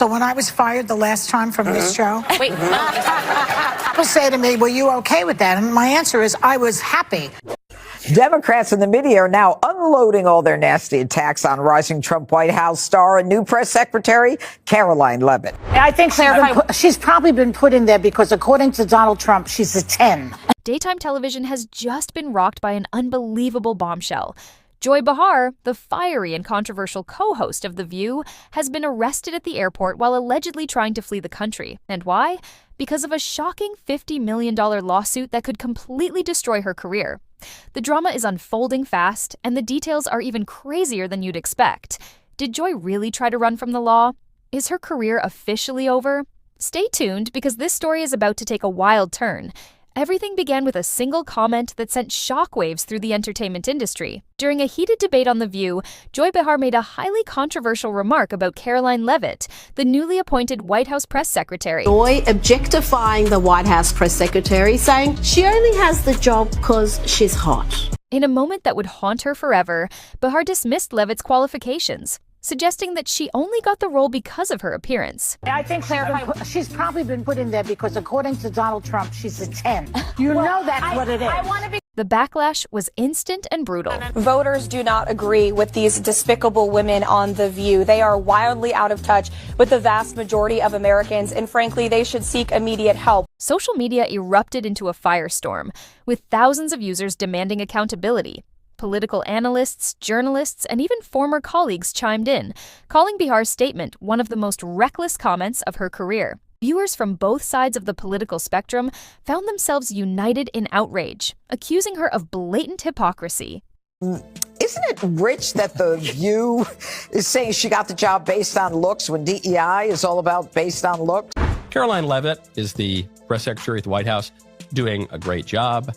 So when I was fired the last time from this show, Wait, people say to me, were you okay with that? And my answer is, I was happy. Democrats in the media are now unloading all their nasty attacks on rising Trump White House star and new press secretary, Caroline Leavitt. I think she's probably been put in there because, according to Donald Trump, she's a 10. Daytime television has just been rocked by an unbelievable bombshell. Joy Behar, the fiery and controversial co-host of The View, has been arrested at the airport while allegedly trying to flee the country. And why? Because of a shocking $50 million lawsuit that could completely destroy her career. The drama is unfolding fast, and the details are even crazier than you'd expect. Did Joy really try to run from the law? Is her career officially over? Stay tuned, because this story is about to take a wild turn. Everything began with a single comment that sent shockwaves through the entertainment industry. During a heated debate on The View, Joy Behar made a highly controversial remark about Caroline Leavitt, the newly appointed White House press secretary. Joy objectifying the White House press secretary, saying she only has the job because she's hot. In a moment that would haunt her forever, Behar dismissed Leavitt's qualifications, suggesting that she only got the role because of her appearance. I think she's probably been put in there because, according to Donald Trump, she's a 10. You know that's what it is. The backlash was instant and brutal. Voters do not agree with these despicable women on The View. They are wildly out of touch with the vast majority of Americans, and frankly, they should seek immediate help. Social media erupted into a firestorm, with thousands of users demanding accountability. Political analysts, journalists, and even former colleagues chimed in, calling Behar's statement one of the most reckless comments of her career. Viewers from both sides of the political spectrum found themselves united in outrage, accusing her of blatant hypocrisy. Isn't it rich that The View is saying she got the job based on looks when DEI is all about based on looks? Caroline Leavitt is the press secretary at the White House, doing a great job.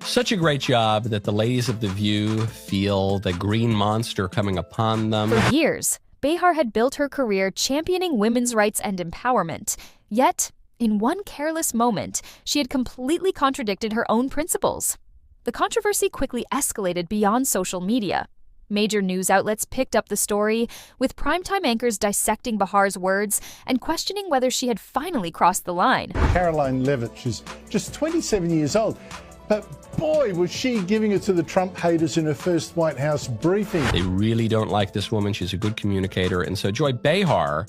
Such a great job that the ladies of The View feel the green monster coming upon them. For years, Behar had built her career championing women's rights and empowerment. Yet, in one careless moment, she had completely contradicted her own principles. The controversy quickly escalated beyond social media. Major news outlets picked up the story, with primetime anchors dissecting Behar's words and questioning whether she had finally crossed the line. Caroline Leavitt, she's just 27 years old. But boy, was she giving it to the Trump haters in her first White House briefing. They really don't like this woman. She's a good communicator. And so Joy Behar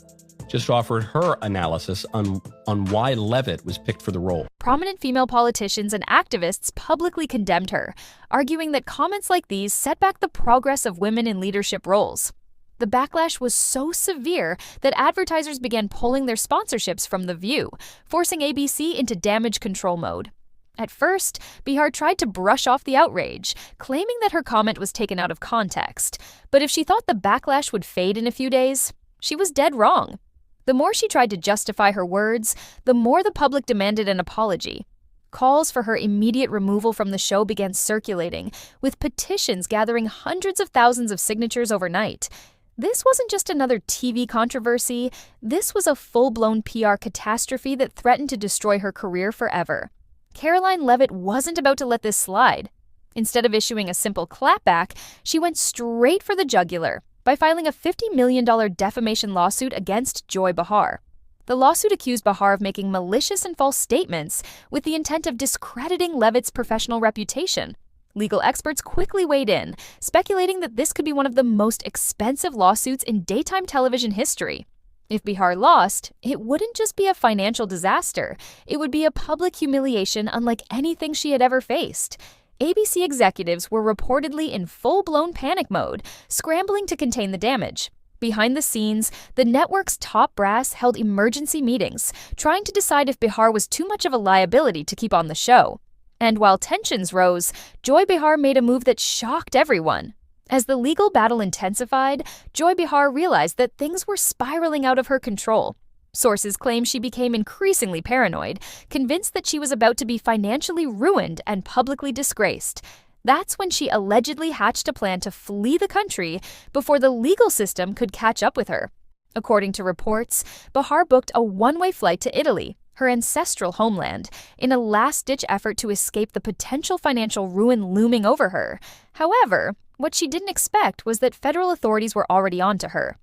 just offered her analysis on why Leavitt was picked for the role. Prominent female politicians and activists publicly condemned her, arguing that comments like these set back the progress of women in leadership roles. The backlash was so severe that advertisers began pulling their sponsorships from The View, forcing ABC into damage control mode. At first, Behar tried to brush off the outrage, claiming that her comment was taken out of context. But if she thought the backlash would fade in a few days, she was dead wrong. The more she tried to justify her words, the more the public demanded an apology. Calls for her immediate removal from the show began circulating, with petitions gathering hundreds of thousands of signatures overnight. This wasn't just another TV controversy. This was a full-blown PR catastrophe that threatened to destroy her career forever. Caroline Leavitt wasn't about to let this slide. Instead of issuing a simple clapback, she went straight for the jugular by filing a $50 million defamation lawsuit against Joy Behar. The lawsuit accused Behar of making malicious and false statements with the intent of discrediting Leavitt's professional reputation. Legal experts quickly weighed in, speculating that this could be one of the most expensive lawsuits in daytime television history. If Behar lost, it wouldn't just be a financial disaster. It would be a public humiliation unlike anything she had ever faced. ABC executives were reportedly in full-blown panic mode, scrambling to contain the damage. Behind the scenes, the network's top brass held emergency meetings, trying to decide if Behar was too much of a liability to keep on the show. And while tensions rose, Joy Behar made a move that shocked everyone. As the legal battle intensified, Joy Behar realized that things were spiraling out of her control. Sources claim she became increasingly paranoid, convinced that she was about to be financially ruined and publicly disgraced. That's when she allegedly hatched a plan to flee the country before the legal system could catch up with her. According to reports, Behar booked a one-way flight to Italy, her ancestral homeland, in a last-ditch effort to escape the potential financial ruin looming over her. However, what she didn't expect was that federal authorities were already onto her.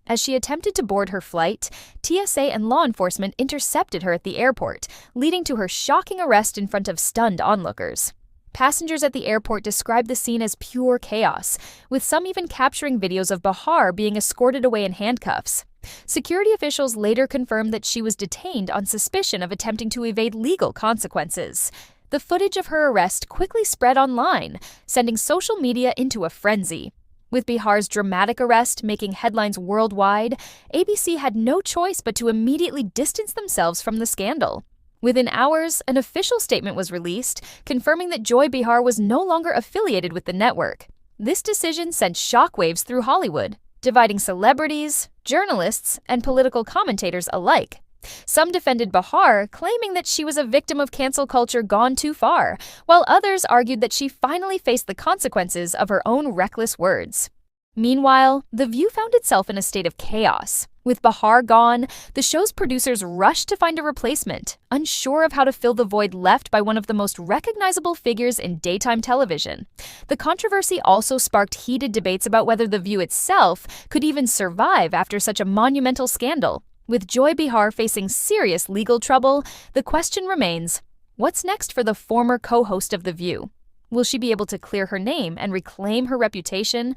As she attempted to board her flight, TSA and law enforcement intercepted her at the airport, leading to her shocking arrest in front of stunned onlookers. Passengers at the airport described the scene as pure chaos, with some even capturing videos of Bahar being escorted away in handcuffs. Security officials later confirmed that she was detained on suspicion of attempting to evade legal consequences. The footage of her arrest quickly spread online, sending social media into a frenzy. With Bihar's dramatic arrest making headlines worldwide, ABC had no choice but to immediately distance themselves from the scandal. Within hours, an official statement was released, confirming that Joy Behar was no longer affiliated with the network. This decision sent shockwaves through Hollywood, dividing celebrities, journalists, and political commentators alike. Some defended Bahar, claiming that she was a victim of cancel culture gone too far, while others argued that she finally faced the consequences of her own reckless words. Meanwhile, The View found itself in a state of chaos. With Bahar gone, the show's producers rushed to find a replacement, unsure of how to fill the void left by one of the most recognizable figures in daytime television. The controversy also sparked heated debates about whether The View itself could even survive after such a monumental scandal. With Joy Behar facing serious legal trouble, the question remains, what's next for the former co-host of The View? Will she be able to clear her name and reclaim her reputation?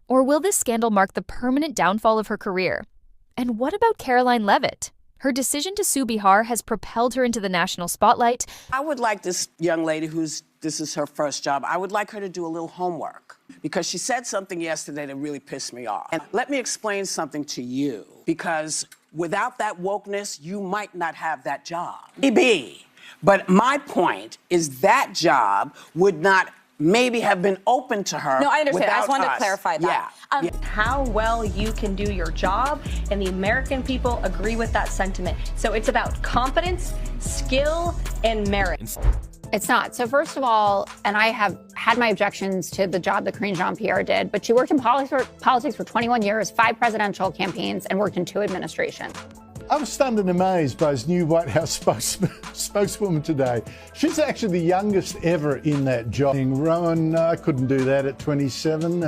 Or will this scandal mark the permanent downfall of her career? And what about Caroline Leavitt? Her decision to sue Behar has propelled her into the national spotlight. I would like this young lady this is her first job, I would like her to do a little homework because she said something yesterday that really pissed me off. And let me explain something to you, because without that wokeness, you might not have that job. Maybe. But my point is that job would not maybe have been open to her. No, I understand. I just wanted us. to clarify that. Yeah. How well you can do your job, and the American people agree with that sentiment. So it's about competence, skill, and merit. It's not. So first of all, and I have had my objections to the job that Karine Jean-Pierre did, but she worked in politics for 21 years, 5 presidential campaigns, and worked in 2 administrations. I was stunned and amazed by his new White House spokeswoman today. She's actually the youngest ever in that job. Rowan, I couldn't do that at 27.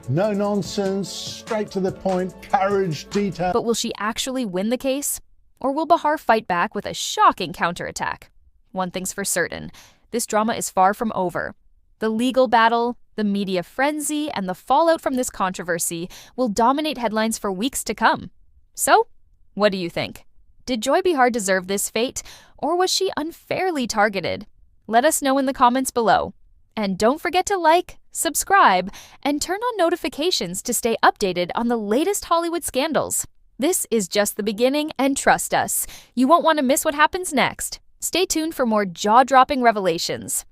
No nonsense, straight to the point, courage, detail. But will she actually win the case? Or will Bahar fight back with a shocking counterattack? One thing's for certain, this drama is far from over. The legal battle, the media frenzy, and the fallout from this controversy will dominate headlines for weeks to come. So, what do you think? Did Joy Behar deserve this fate, or was she unfairly targeted? Let us know in the comments below. And don't forget to like, subscribe, and turn on notifications to stay updated on the latest Hollywood scandals. This is just the beginning, and trust us, you won't want to miss what happens next. Stay tuned for more jaw-dropping revelations.